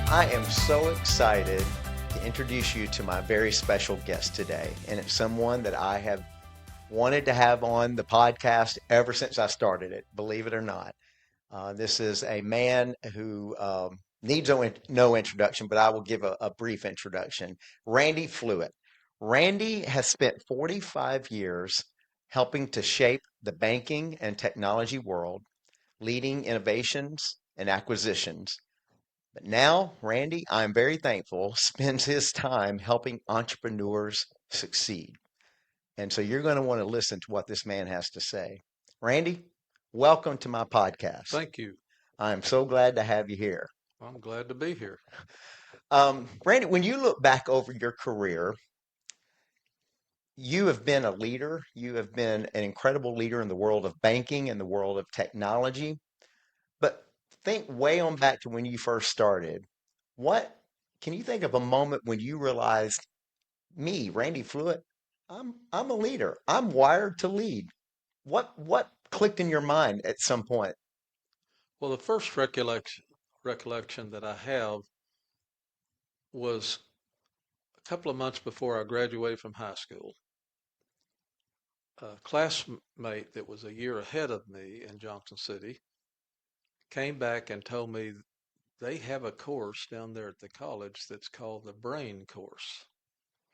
I am so excited to introduce you to my very special guest today. And it's someone that I have wanted to have on the podcast ever since I started it, believe it or not. This is a man who needs no introduction, but I will give a brief introduction. Randy Fluitt. Randy has spent 45 years helping to shape the banking and technology world, leading innovations and acquisitions. But now, Randy, I'm very thankful, spends his time helping entrepreneurs succeed. And so you're going to want to listen to what this man has to say. Randy, welcome to my podcast. Thank you. I'm so glad to have you here. I'm glad to be here. Randy, when you look back over your career, you have been a leader. You have been an incredible leader in the world of banking and the world of technology. But think way on back to when you first started. What can you think of a moment when you realized me, Randy Fluitt, I'm a leader. I'm wired to lead. What clicked in your mind at some point? Well, the first recollection that I have was a couple of months before I graduated from high school. A classmate that was a year ahead of me in Johnson City came back and told me they have a course down there at the college that's called the Brain Course.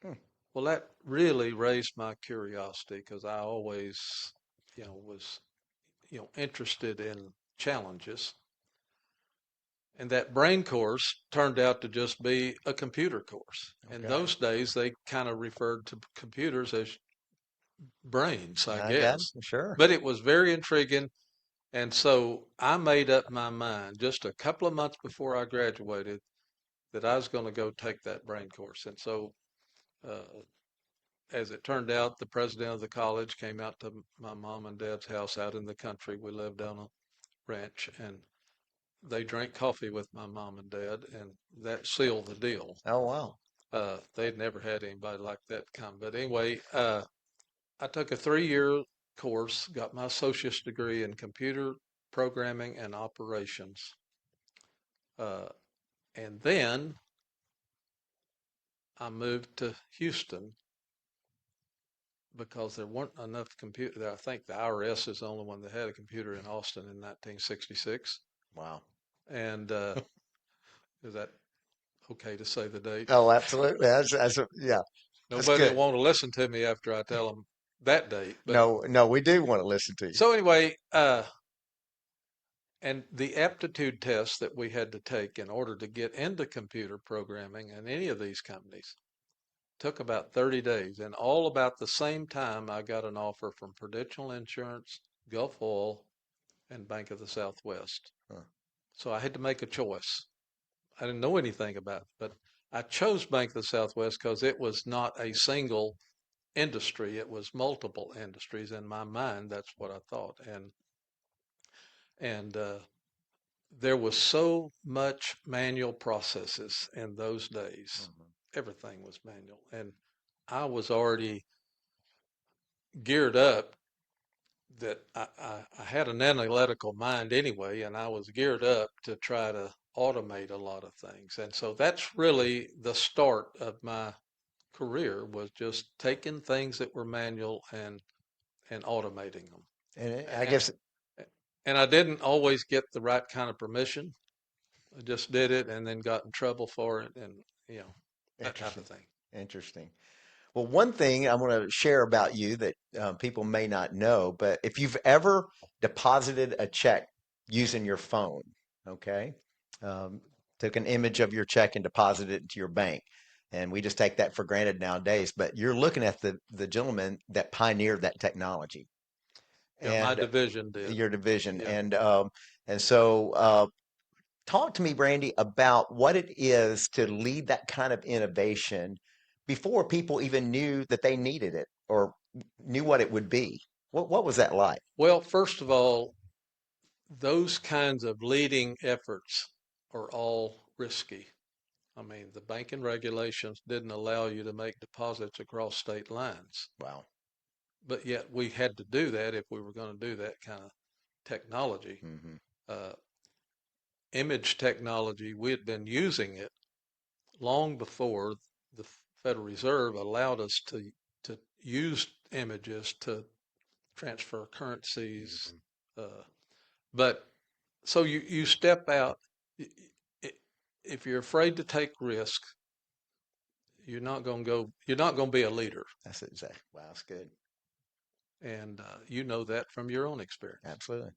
Hmm. Well, that really raised my curiosity because I always, was, interested in challenges. And that brain course turned out to just be a computer course. In Okay. those days, they kind of referred to computers as brains, I I got guess. it. Sure. But it was very intriguing. And so I made up my mind just a couple of months before I graduated that I was going to go take that brain course. And so, uh, as it turned out, the president of the college came out to my mom and dad's house out in the country. We lived on a ranch, and they drank coffee with my mom and dad, and that sealed the deal. Oh wow. They'd never had anybody like that come. But anyway, I took a 3-year course, got my associate's degree in computer programming and operations. Uh, and then I moved to Houston because there weren't enough computers. I think the IRS is the only one that had a computer in Austin in 1966. Wow. And is that okay to say the date? Oh, absolutely. Yeah, that's Nobody will good. want to listen to me after I tell them that date. But No, no, we do want to listen to you. so anyway, and the aptitude test that we had to take in order to get into computer programming in any of these companies took about 30 days. And all about the same time, I got an offer from Prudential Insurance, Gulf Oil, and Bank of the Southwest. Huh. So I had to make a choice. I didn't know anything about it, but I chose Bank of the Southwest because it was not a single industry. It was multiple industries. In my mind, that's what I thought. And there was so much manual processes in those days. Mhm. Everything was manual, and I was already geared up that I had an analytical mind anyway, and I was geared up to try to automate a lot of things. And so that's really the start of my career, was just taking things that were manual and automating them. And I And, guess and I didn't always get the right kind of permission. I just did it and then got in trouble for it, and that type interesting. of thing. Interesting. Well, one thing I want to share about you that people may not know, but if you've ever deposited a check using your phone, okay, um, took an image of your check and deposited it into your bank, and we just take that for granted nowadays. But you're looking at the gentleman that pioneered that technology, Yeah, my and division did. your division, Yeah. and so talk to me, Brandy, about what it is to lead that kind of innovation before people even knew that they needed it or knew what it would be. What was that like? Well, first of all, those kinds of leading efforts are all risky. I mean, the banking regulations didn't allow you to make deposits across state lines, Wow. but yet we had to do that if we were going to do that kind of technology. Hmm. Uh, image technology, we had been using it long before the Federal Reserve allowed us to use images to transfer currencies. Hmm. Uh, but so you step out. If you're afraid to take risks, you're not going to be a leader. That's exactly. Wow, that's good. And you know that from your own experience. Absolutely.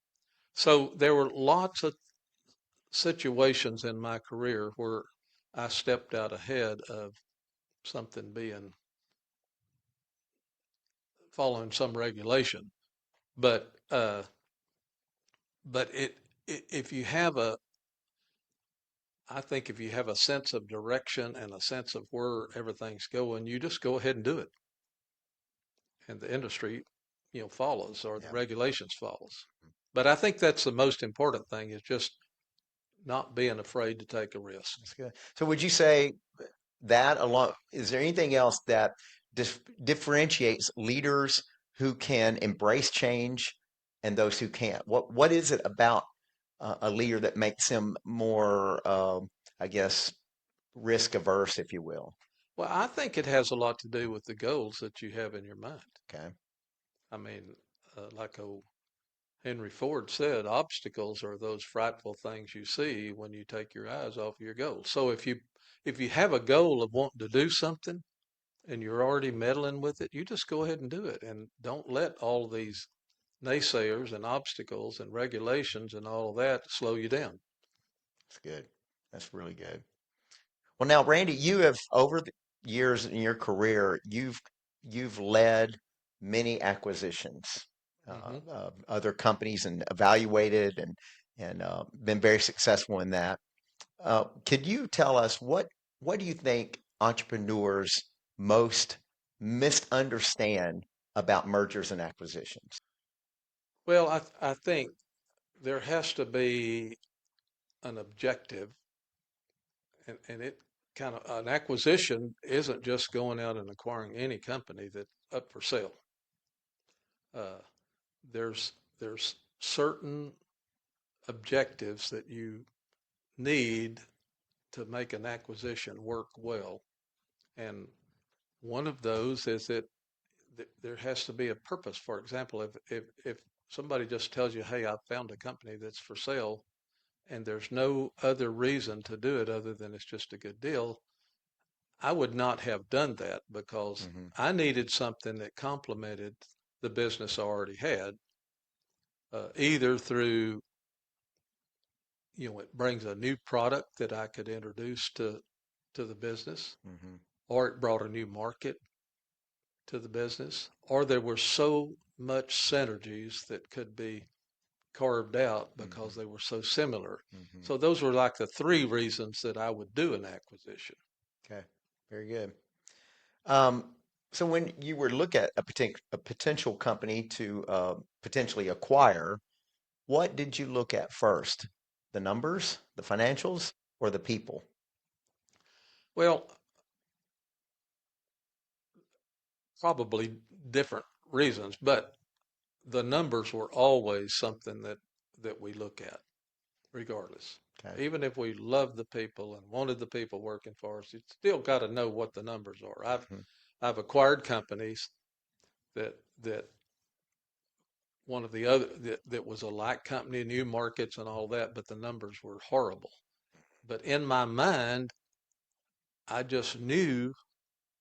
So there were lots of situations in my career where I stepped out ahead of something being following some regulation. But but if you have a I think if you have a sense of direction and a sense of where everything's going, you just go ahead and do it, and the industry, follows, or the Yeah. regulations follows. But I think that's the most important thing is just not being afraid to take a risk. That's good. So would you say that along, is there anything else that differentiates leaders who can embrace change and those who can't? What is it about a leader that makes him more, I guess, risk averse, if you will? Well, I think it has a lot to do with the goals that you have in your mind. Okay. I mean, like old Henry Ford said, obstacles are those frightful things you see when you take your eyes off your goal. So if you have a goal of wanting to do something and you're already meddling with it, you just go ahead and do it, and don't let all these naysayers and obstacles and regulations and all of that slow you down. That's good. That's really good. Well, now, Randy, you have over the years in your career, you've led many acquisitions Hmm. of other companies and evaluated and been very successful in that. Could you tell us what do you think entrepreneurs most misunderstand about mergers and acquisitions? Well, I think there has to be an objective, and it kind of an acquisition isn't just going out and acquiring any company that's up for sale. Uh, there's certain objectives that you need to make an acquisition work well, and one of those is that there has to be a purpose. For example, if somebody just tells you, "Hey, I found a company that's for sale," and there's no other reason to do it other than it's just a good deal, I would not have done that because Hmm. I needed something that complemented the business I already had, either through, it brings a new product that I could introduce to the business, Hmm. or it brought a new market to the business, or there were so much synergies that could be carved out because Hmm. they were so similar. Hmm. So those were like the three reasons that I would do an acquisition. Okay, very good. Um, so when you were look at a potential company to potentially acquire, what did you look at first? The numbers, the financials, or the people? Well, probably different reasons, but the numbers were always something that we look at regardless. Okay. Even if we loved the people and wanted the people working for us, you still got to know what the numbers are. Hmm. I've acquired companies that one of the other that was a like company, new markets and all that, but the numbers were horrible. But in my mind, I just knew,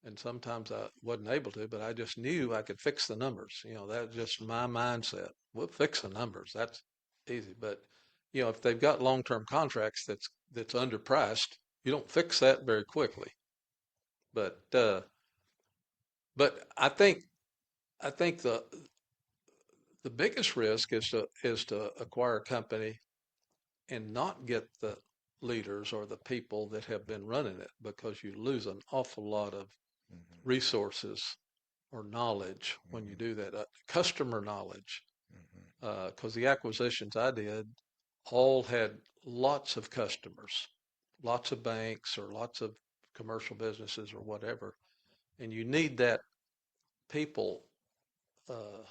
and sometimes I wasn't able to, but I just knew I could fix the numbers. That's just my mindset. We'll fix the numbers. That's easy. But if they've got long-term contracts that's underpriced, you don't fix that very quickly. But but I think the biggest risk is to acquire a company and not get the leaders or the people that have been running it, because you lose an awful lot of Hmm. resources or knowledge when you Hmm. do that. Customer knowledge, Hmm. because the acquisitions I did all had lots of customers, lots of banks or lots of commercial businesses or whatever, and you need that people uh,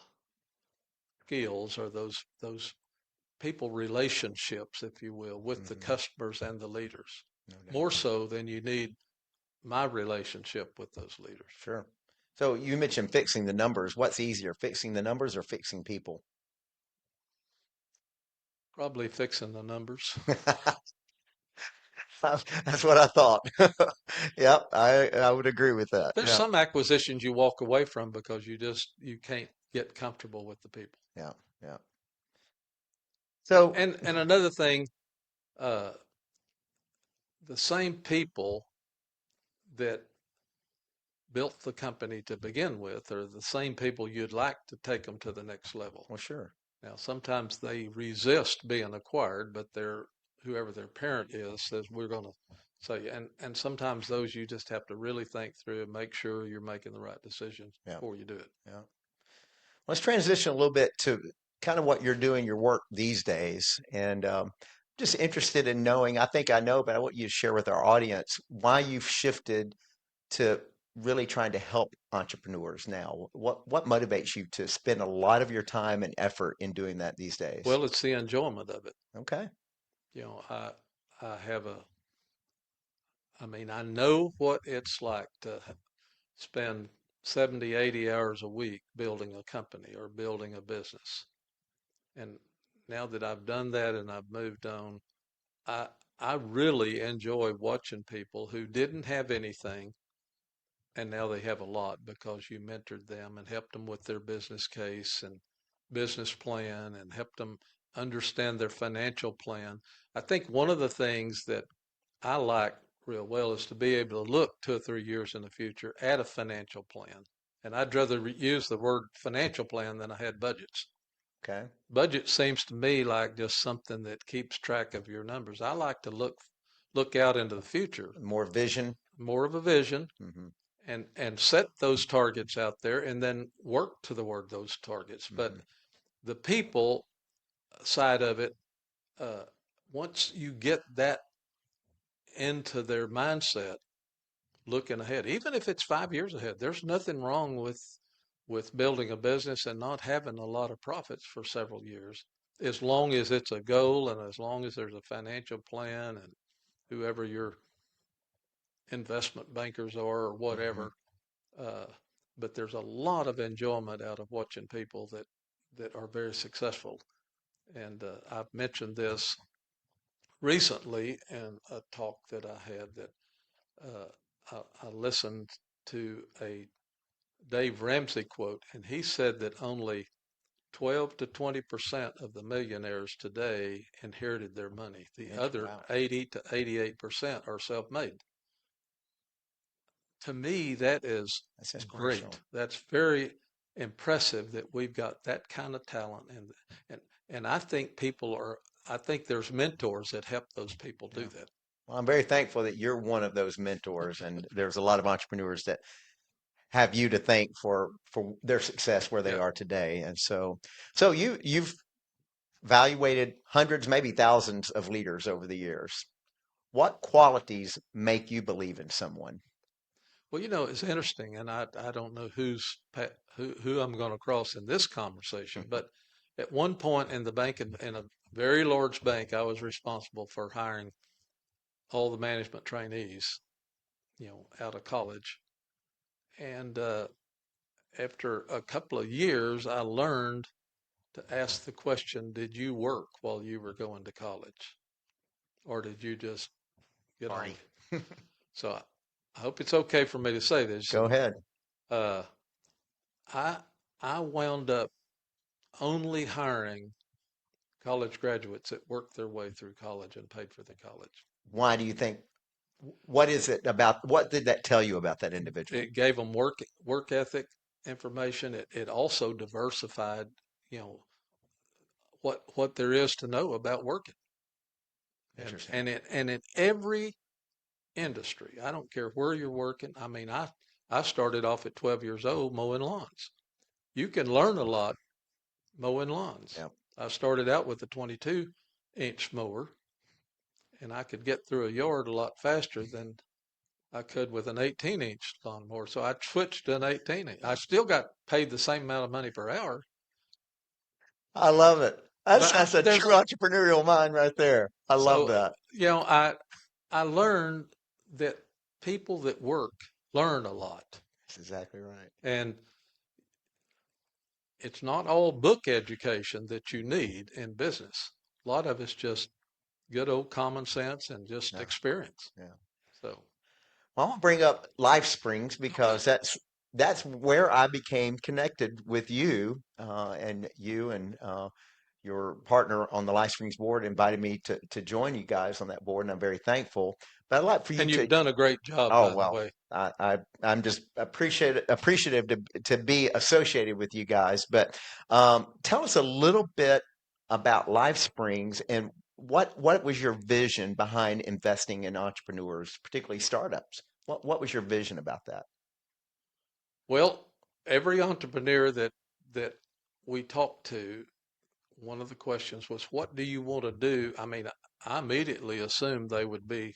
skills or those people relationships, if you will, with the Hmm. customers and the leaders, No doubt. more so than you need my relationship with those leaders. Sure. So you mentioned fixing the numbers. What's easier, fixing the numbers or fixing people? Probably fixing the numbers. That's what I thought. Yep, I would agree with that. There's Yeah, some acquisitions you walk away from because you can't get comfortable with the people. yeah, yeah. And So, and another thing, uh, the same people that built the company to begin with are the same people you'd like to take them to the next level. well, sure. Now, sometimes they resist being acquired, but whoever their parent is says we're going to say, and sometimes those you just have to really think through and make sure you're making the right decisions Yeah, before you do it. yeah. Let's transition a little bit to kind of what you're doing, your work these days, and just interested in knowing. I think I know, but I want you to share with our audience why you've shifted to really trying to help entrepreneurs now. What motivates you to spend a lot of your time and effort in doing that these days? Well, it's the enjoyment of it. Okay. You know, I have I mean, I know what it's like to spend 70, 80 hours a week building a company or building a business. And now that I've done that and I've moved on, I I really enjoy watching people who didn't have anything and now they have a lot because you mentored them and helped them with their business case and business plan and helped them understand their financial plan. I think one of the things that I like real well is to be able to look 2 or 3 years in the future at a financial plan. And I'd rather use the word financial plan than I had budgets. Okay. Budget seems to me like just something that keeps track of your numbers. I like to look out into the future, More vision. more of a vision, Hmm. and set those targets out there and then work toward those targets. But Hmm. the people side of it, uh, once you get that into their mindset, looking ahead, even if it's 5 years ahead, there's nothing wrong with building a business and not having a lot of profits for several years, as long as it's a goal and as long as there's a financial plan and whoever your investment bankers are or Hmm. whatever. Uh, but there's a lot of enjoyment out of watching people that are very successful. And I've mentioned this recently in a talk that I had that I listened to a Dave Ramsey quote, and he said that only 12 to 20% of the millionaires today inherited their money. The other Wow, 80 to 88% are self-made. To me, that is that's inspirational. great. That's very impressive that we've got that kind of talent, and and I think there's mentors that help those people do Yeah. that. Well, I'm very thankful that you're one of those mentors, and there's a lot of entrepreneurs that have you to thank for their success where they Yeah. are today. And so you've evaluated hundreds, maybe thousands of leaders over the years. What qualities make you believe in someone? Well, it's interesting, and I don't know who I'm going to cross in this conversation, but at one point in the bank, in a very large bank, I was responsible for hiring all the management trainees, out of college. And after a couple of years, I learned to ask the question, did you work while you were going to college? Or did you just get on? Party. So I hope it's okay for me to say this. Go And ahead. uh, I I wound up only hiring college graduates that worked their way through college and paid for the college. Why do you think, what is it about, what did that tell you about that individual? It gave them work ethic information. It also diversified, you know, what there is to know about working. And Interesting. and in every industry, I don't care where you're working. I mean, I started off at 12 years old mowing lawns. You can learn a lot mowing lawns. Yeah. I started out with a 22-inch mower, and I could get through a yard a lot faster than I could with an 18-inch lawnmower. So I switched to an 18-inch. I Yeah. still got paid the same amount of money per hour. I love it. But That's a there's true entrepreneurial mind right there. I love so that. I learned that people that work learn a lot, That's exactly right. and it's not all book education that you need in business. A lot of it's just good old common sense and just Yeah, experience. yeah. So, Well, I'm gonna bring up Life Springs because that's where I became connected with you, and you and your partner on the Life Springs board invited me to join you guys on that board, and I'm very thankful. But I'd like for you and to. you've done a great job, Oh by the well, way. I'm just appreciative to be associated with you guys. But tell us a little bit about Life Springs and what was your vision behind investing in entrepreneurs, particularly startups? What was your vision about that? Well, every entrepreneur that we talked to, one of the questions was, "What do you want to do?" I mean, I immediately assumed they would be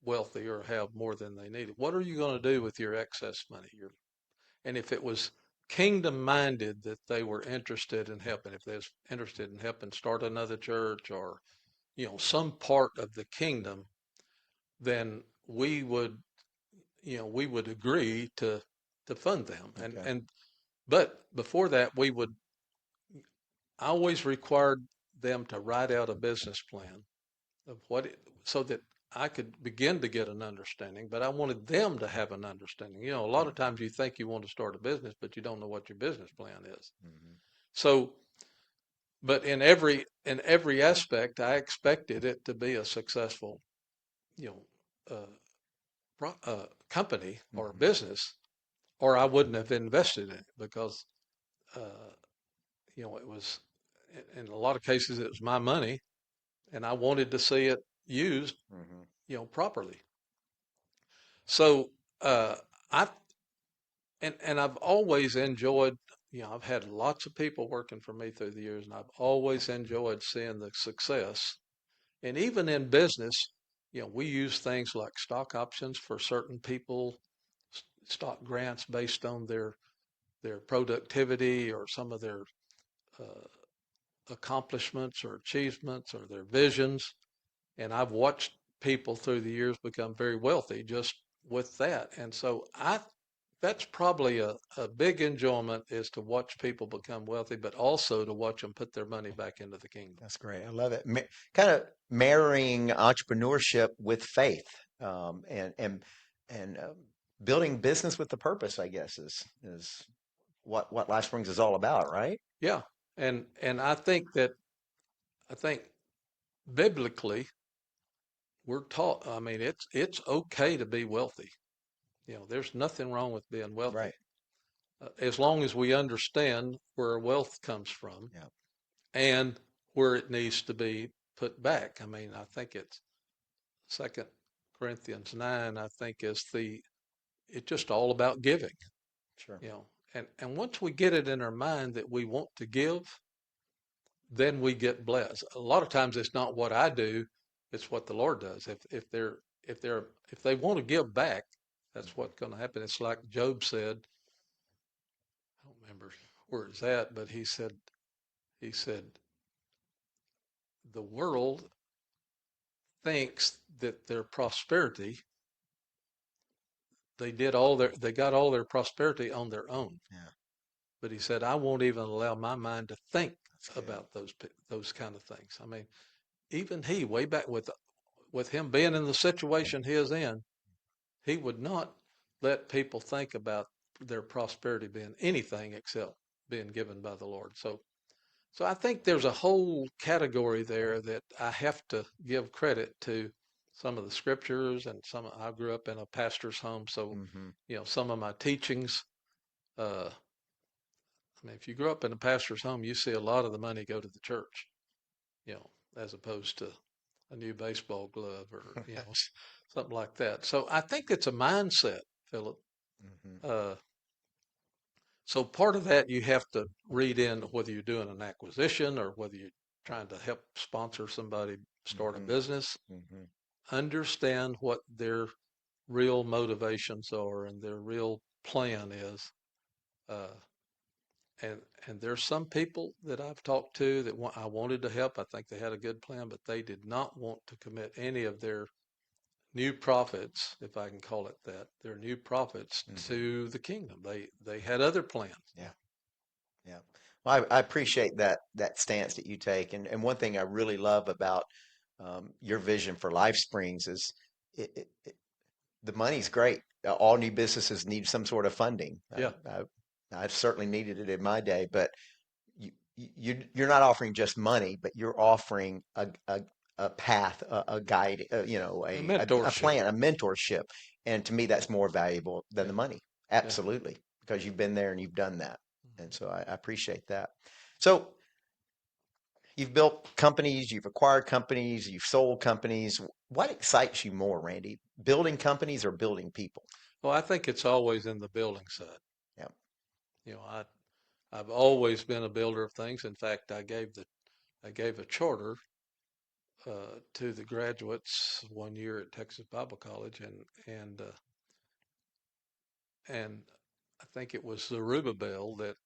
wealthy or have more than they needed. What are you going to do with your excess money? And if it was kingdom minded that they were interested in helping, if they was interested in helping start another church or some part of the kingdom, then we would agree to fund them. Okay. But before that, I always required them to write out a business plan of so that I could begin to get an understanding, but I wanted them to have an understanding. A lot of times you think you want to start a business, but you don't know what your business plan is. Mm-hmm. So, but in every aspect, I expected it to be a successful, you know, company or Mm-hmm. business, or I wouldn't have invested in it because, it was, in a lot of cases, it was my money, and I wanted to see it used, Mm-hmm. properly. So, uh, I and I've always enjoyed, I've had lots of people working for me through the years, and I've always enjoyed seeing the success. And even in business, we use things like stock options for certain people, stock grants based on their productivity or some of their uh, accomplishments or achievements or their visions. And I've watched people through the years become very wealthy just with that. And so that's probably a big enjoyment is to watch people become wealthy, but also to watch them put their money back into the kingdom. That's great. I love it. Kind of marrying entrepreneurship with faith, and building business with the purpose, I guess, is what Life Springs is all about, right? Yeah. And I think biblically we're taught, I mean, it's okay to be wealthy. There's nothing wrong with being wealthy. Right. As long as we understand where wealth comes from Yeah. and where it needs to be put back. I mean, I think it's Second Corinthians 9. I think it's just all about giving. Sure. And once we get it in our mind that we want to give, then we get blessed. A lot of times it's not what I do, it's what the Lord does. If they want to give back, that's Hmm. what's going to happen. It's like Job said. I don't remember where it's at, but he said the world thinks that their prosperity, they got all their prosperity on their own. Yeah. But he said, I won't even allow my mind to think That's good. about those kind of things. I mean, even he, way back with him being in the situation he is in, he would not let people think about their prosperity being anything except being given by the Lord. So I think there's a whole category there that I have to give credit to some of the scriptures and I grew up in a pastor's home, so Hmm. some of my teachings. I mean, if you grow up in a pastor's home, you see a lot of the money go to the church, as opposed to a new baseball glove or something like that. So I think it's a mindset, Philip. Hmm. Uh, so part of that you have to read in whether you're doing an acquisition or whether you're trying to help sponsor somebody start a Hmm. business. Hmm. Understand what their real motivations are and their real plan is, uh, and there's some people that I've talked to that I wanted to help. I think they had a good plan, but they did not want to commit any of their new profits, if I can call it that, their new profits Hmm. to the kingdom. They had other plans. Yeah. Yeah. Well, I appreciate that stance that you take. And one thing I really love about your vision for Life Springs is the money's great. All new businesses need some sort of funding. Yeah, I certainly needed it in my day, but you're not offering just money, but you're offering a path, a guide, a a mentorship. plan, a mentorship. And to me, that's more valuable than Yeah, the money. yeah. Absolutely, because you've been there and you've done that. And Mhm. so I appreciate that. So you've built companies, you've acquired companies, you've sold companies. What excites you more, Randy? Building companies or building people? Well, I think it's always in the building side. Yeah. You know, I've always been a builder of things. In fact, I gave a charter to the graduates one year at Texas Bible College, and I think it was Zerubbabel that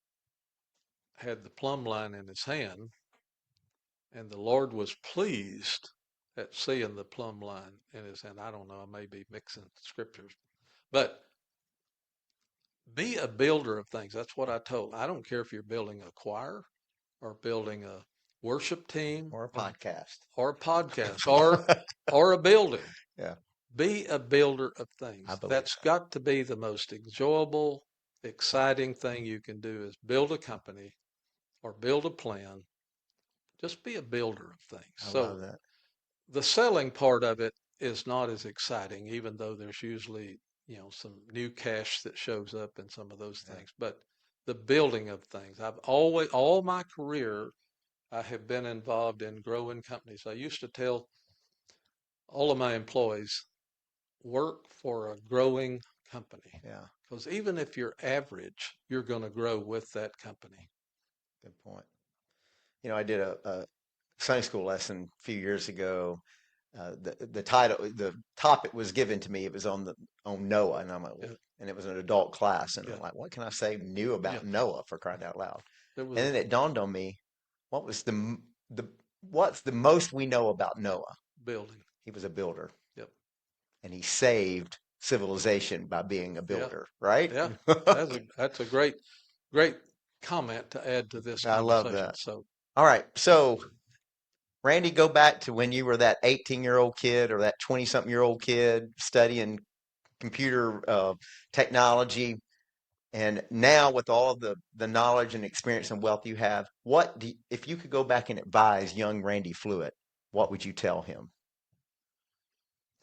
had the plumb line in his hand, and the Lord was pleased at seeing the plumb line in his hand. I don't know, I may be mixing scriptures, but be a builder of things. That's what I told. I don't care if you're building a choir or building a worship team Or a podcast. or a podcast or a building. Yeah, Be a builder of I things. believe That's so. got to be the most enjoyable, exciting thing you can do is build a company or build a plan. Just be a builder of things. I love So that. the selling part of it is not as exciting, even though there's usually, some new cash that shows up in some of those Yeah. things. But the building of things, I've always, all my career, I have been involved in growing companies. I used to tell all of my employees, work for a growing company. Yeah. Because even if you're average, you're going to grow with that company. Good point. I did a Sunday school lesson a few years ago. The title, the topic was given to me. It was on Noah, and I'm like, Yeah, and it was an adult class, and I'm yeah, like, what can I say new yeah. about Noah for crying out loud? There And was then it dawned on me, what was the what's the most we know about Noah? building. He was a builder, Yep. and he saved civilization by being a Yeah, builder, right? yeah. That's a great comment to add to this I love conversation. that. So All right, so Randy, go back to when you were that 18-year-old kid or that 20-something-year-old kid studying computer technology. And now, with all of the knowledge and experience and wealth you have, if you could go back and advise young Randy Fluitt, what would you tell him?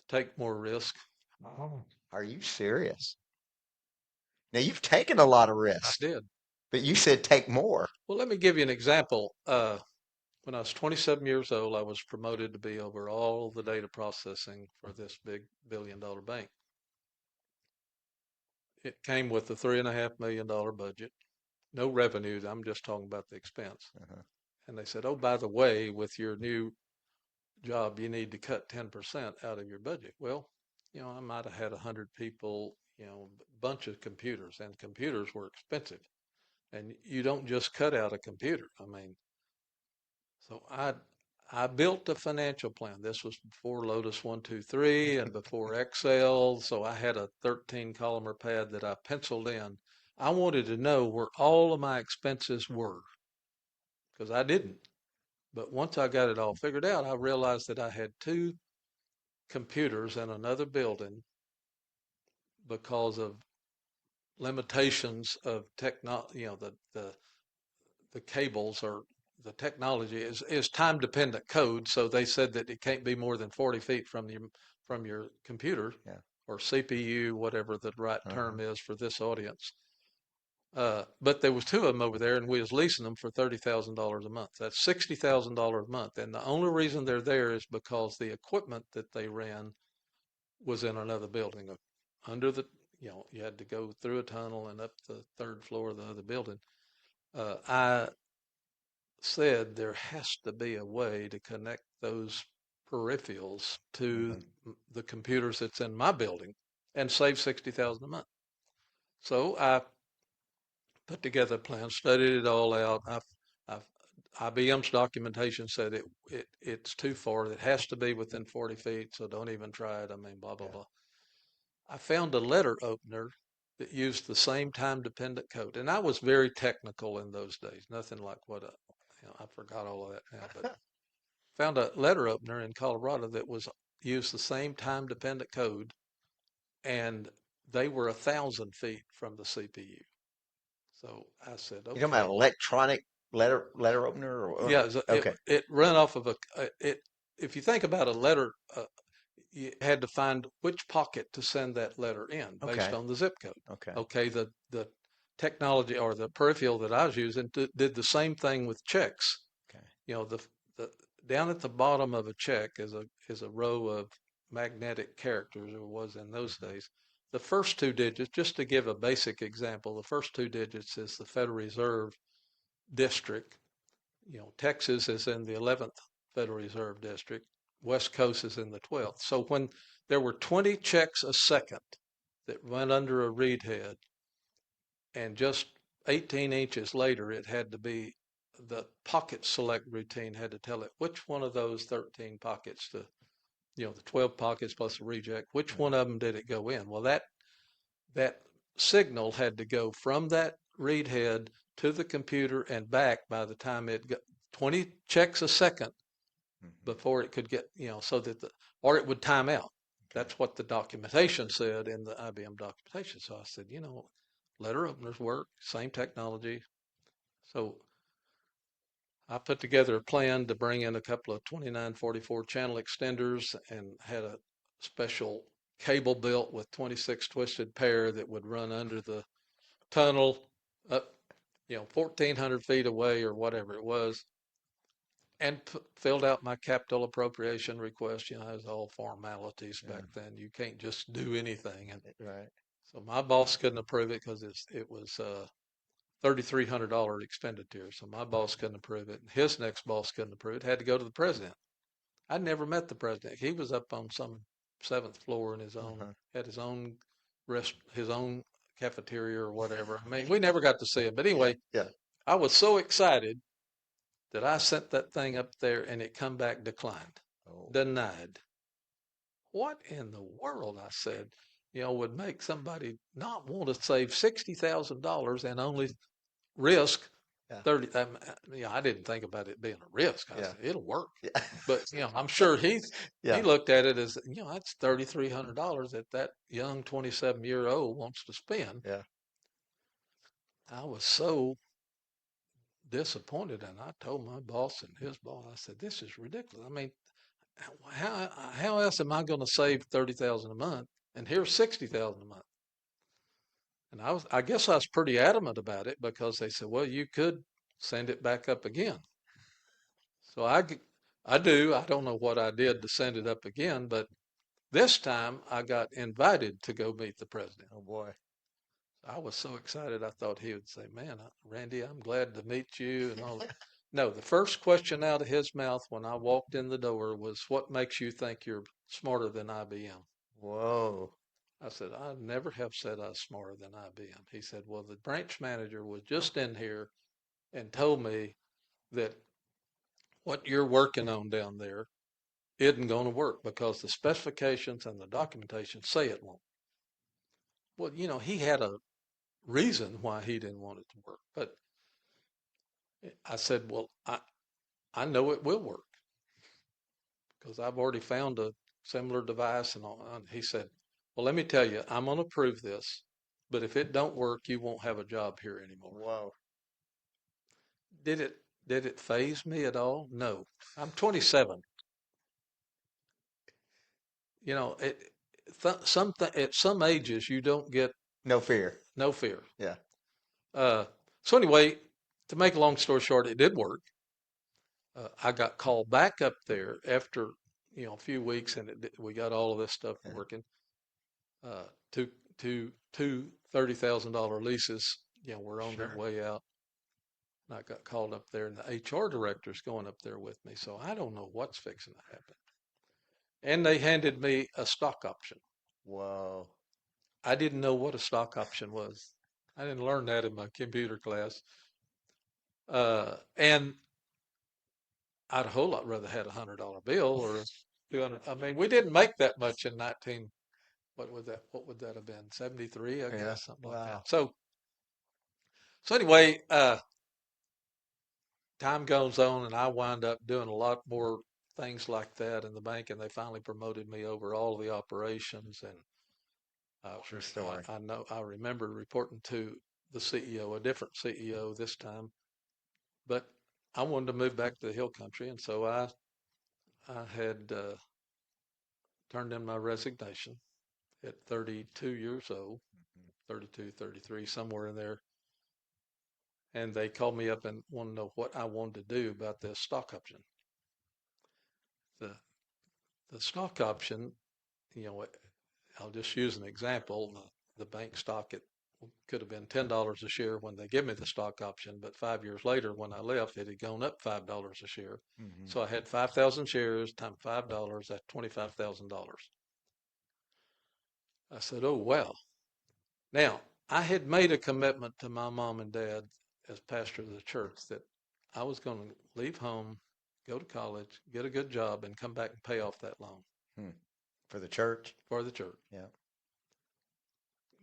take more risk. Are you serious? Now, you've taken a lot of I risks, did. but you said take more. Well, let me give you an example. When I was 27 years old, I was promoted to be over all the data processing for this big $1 billion bank. It came with a $3.5 million budget, no revenue. I'm just talking about the expense. Uh-huh. And they said, oh, by the way, with your new job, you need to cut 10% out of your budget. Well, I might have had 100 people, a bunch of computers, and computers were expensive. And you don't just cut out a computer. I mean, so I built a financial plan. This was before Lotus 123 and before Excel. So I had a 13 columnar pad that I penciled in. I wanted to know where all of my expenses were because I didn't. But once I got it all figured out, I realized that I had two computers in another building because of limitations of technology. The cables or the technology is time dependent code. So they said that it can't be more than 40 feet from your computer Yeah. or CPU, whatever the right Uh-huh. term is for this audience. But there was two of them over there, and we was leasing them for $30,000 a month. That's $60,000 a month, and the only reason they're there is because the equipment that they ran was in another building, under the you had to go through a tunnel and up the third floor of the other building. I said there has to be a way to connect those peripherals to Uh-huh. the computers that's in my building and save 60,000 a month. So I put together a plan, studied it all out. I've IBM's documentation said it's too far. It has to be within 40 feet, so don't even try it. I mean, blah blah Yeah. blah. I found a letter opener that used the same time-dependent code, and I was very technical in those days. Nothing like I forgot all of that now, but found a letter opener in Colorado that was used the same time-dependent code, and they were 1,000 feet from the CPU. So I said, You talking about okay, electronic letter opener or yeah, okay. it ran off of it. If you think about a letter, you had to find which pocket to send that letter in based Okay. on the zip code. Okay. Okay, the technology or the peripheral that I was using did the same thing with checks. Okay. You know, the down at the bottom of a check is a row of magnetic characters, or was in those Hmm. days. The first two digits, just to give a basic example, the first two digits is the Federal Reserve District. You know, Texas is in the 11th Federal Reserve District. West Coast is in the 12th. So when there were 20 checks a second that went under a read head, and just 18 inches later, it had to be the pocket select routine had to tell it which one of those 13 pockets the 12 pockets plus the reject, which one Hmm. of them did it go in? Well, that signal had to go from that read head to the computer and back by the time it got 20 checks a second Hmm. before it could get, so that or it would time out. Okay. That's what the documentation said in the IBM documentation. So I said, letter openers work, same technology. So I put together a plan to bring in a couple of 2944 channel extenders and had a special cable built with 26 twisted pair that would run under the tunnel up, 1,400 feet away or whatever it was, and filled out my capital appropriation request. It was all formalities Yeah. back then. You can't just do anything. And Right. so my boss couldn't approve it because it was $3,300 expenditure. So my boss couldn't approve it. His next boss couldn't approve it. Had to go to the president. I'd never met the president. He was up on some seventh floor in Uh-huh. had his own cafeteria or whatever. I mean, we never got to see him. But Yeah. anyway, Yeah. I was so excited that I sent that thing up there and it come back declined, Oh. denied. What in the world, I said, would make somebody not want to save $60,000 and only risk Yeah. 30. I didn't think about it being a risk. I Yeah. said, it'll work. Yeah. But, I'm sure he Yeah. looked at it as, that's $3,300 that young 27-year-old wants to spend. Yeah. I was so disappointed, and I told my boss and his boss, I said, this is ridiculous. I mean, how else am I going to save 30,000 a month? And here's 60,000 a month. And I guess I was pretty adamant about it because they said, well, you could send it back up again. So I do. I don't know what I did to send it up again, but this time I got invited to go meet the president. Oh boy. I was so excited. I thought he would say, man, Randy, I'm glad to meet you and all that. No, the first question out of his mouth when I walked in the door was, what makes you think you're smarter than IBM? Whoa. I said, I never have said I was smarter than IBM. He said, well, the branch manager was just in here and told me that what you're working on down there isn't going to work because the specifications and the documentation say it won't. Well, he had a reason why he didn't want it to work. But I said, well, I know it will work because I've already found a similar device and all. And he said, well, let me tell you, I'm going to prove this, but if it don't work, you won't have a job here anymore. Whoa. Did it phase me at all? No. I'm 27. You know, at some ages you don't get No fear. no fear. Yeah. Uh, so anyway, to make a long story short, it did work. I got called back up there after a few weeks, and we got all of this stuff Yeah. working. Uh, two two $30,000 leases, were on their Sure. way out. And I got called up there, and the HR director's going up there with me, so I don't know what's fixing to happen. And they handed me a stock option. Whoa. I didn't know what a stock option was. I didn't learn that in my computer class. And I'd a whole lot rather had $100 bill or 200. I mean, we didn't make that much in 19. What would that? What would that have been? 73, I Yeah. guess, something like that. Wow. So anyway, time goes on, and I wind up doing a lot more things like that in the bank, and they finally promoted me over all the operations. And True story. I know I remember reporting to the CEO, a different CEO this time, but I wanted to move back to the hill country, and so I had turned in my resignation at 32 years old, 32, 33, somewhere in there. And they called me up and wanted to know what I wanted to do about this stock option. The the stock option, you know, I'll just use an example. The bank stock, it could have been $10 a share when they give me the stock option, but 5 years later when I left, it had gone up $5 a share. Hmm. So I had 5,000 shares times $5, that's $25,000. I said, oh, wow. Now, I had made a commitment to my mom and dad as pastor of the church that I was going to leave home, go to college, get a good job, and come back and pay off that loan Hmm. For the church. for the church. Yeah.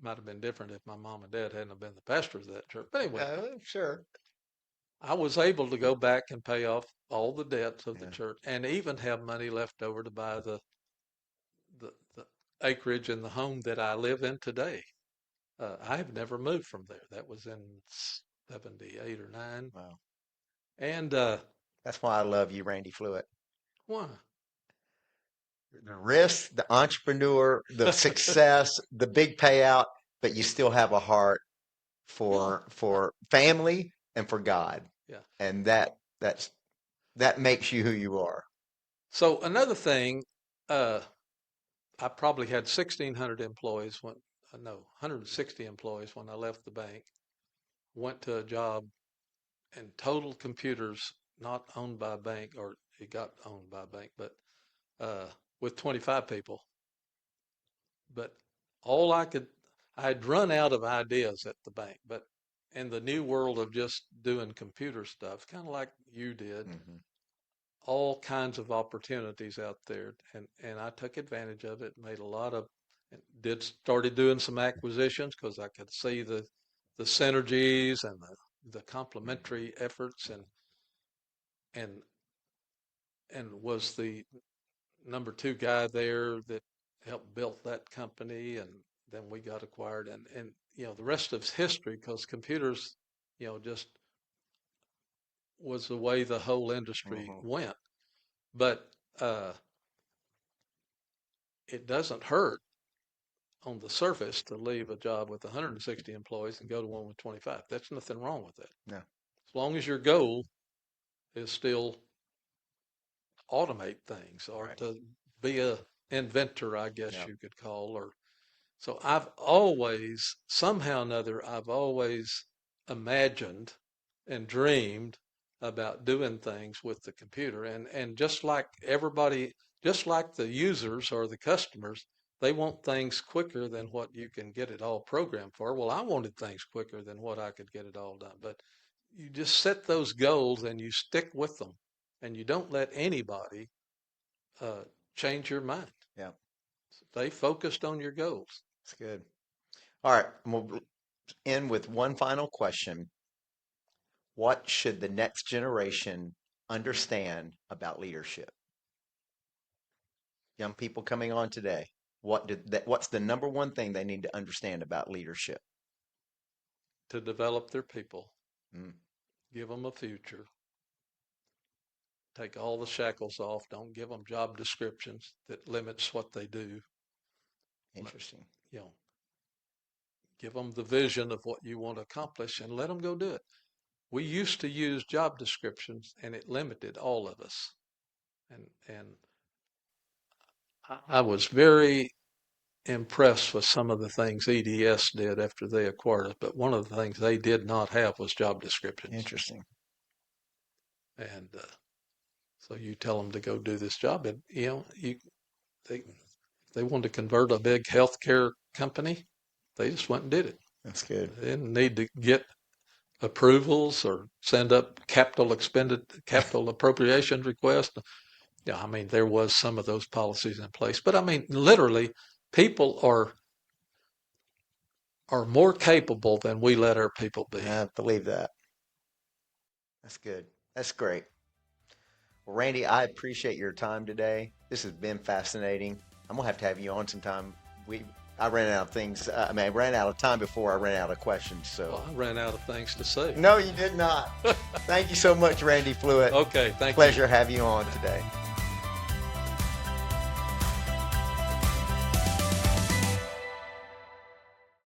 Might have been different if my mom and dad hadn't been the pastors of that church. But anyway, Sure. I was able to go back and pay off all the debts of the Yeah. church and even have money left over to buy the acreage in the home that I live in today. I have never moved from there. That was in 78 or 9. Wow. And That's why I love you, Randy Fluitt. why? The risk, the entrepreneur, the success, the big payout, but you still have a heart Yeah, for family and for God. yeah. And that makes you who you are. So another thing, uh, I probably had 1,600 employees when, no, 160 employees when I left the bank. Went to a job and total computers not owned by a bank, or it got owned by a bank, but uh, with 25 people. But all I had run out of ideas at the bank, but in the new world of just doing computer stuff, kind of like you did, Hmm. all kinds of opportunities out there. And I took advantage of it, made a lot of, started doing some acquisitions because I could see the synergies and the Hmm. complementary efforts and was the number two guy there that helped build that company, and then we got acquired, and the rest of history because computers, just was the way the whole industry Hmm. went. But uh, it doesn't hurt on the surface to leave a job with 160 employees and go to one with 25. That's nothing wrong with that. No. As long as your goal is still automate things or Right. to be a inventor, I guess Yeah. you could call, or so I've always, somehow or another, I've always imagined and dreamed about doing things with the computer. And just like everybody, just like the users or the customers, they want things quicker than what you can get it all programmed for. Well, I wanted things quicker than what I could get it all done. But you just set those goals and you stick with them, and you don't let anybody uh, change your mind. Yeah. Stay focused on your goals. It's good. All right. We'll end with one final question. What should the next generation understand about leadership? Young people coming on today, what's the number one thing they need to understand about leadership? To develop their people, Mm, give them a future, take all the shackles off, don't give them job descriptions that limits what they do. Let, interesting. you know, give them the vision of what you want to accomplish and let them go do it. We used to use job descriptions and it limited all of us. And I was very impressed with some of the things EDS did after they acquired us, but one of the things they did not have was job descriptions. Interesting. And so you tell them to go do this job, and they they wanted to convert a big healthcare company. They just went and did it. That's good. They didn't need to get approvals or send up capital appropriation requests. Yeah, I mean, there was some of those policies in place, but I mean, literally, people are more capable than we let our people be. I believe that. That's good. That's great. Well, Randy, I appreciate your time today. This has been fascinating. I'm gonna have to have you on sometime. I ran out of things. I mean, I ran out of time before I ran out of questions. So, Well, I ran out of things to say. no, you did not. Thank you so much, Randy Fluitt. Okay, thank you. Pleasure to have you on today.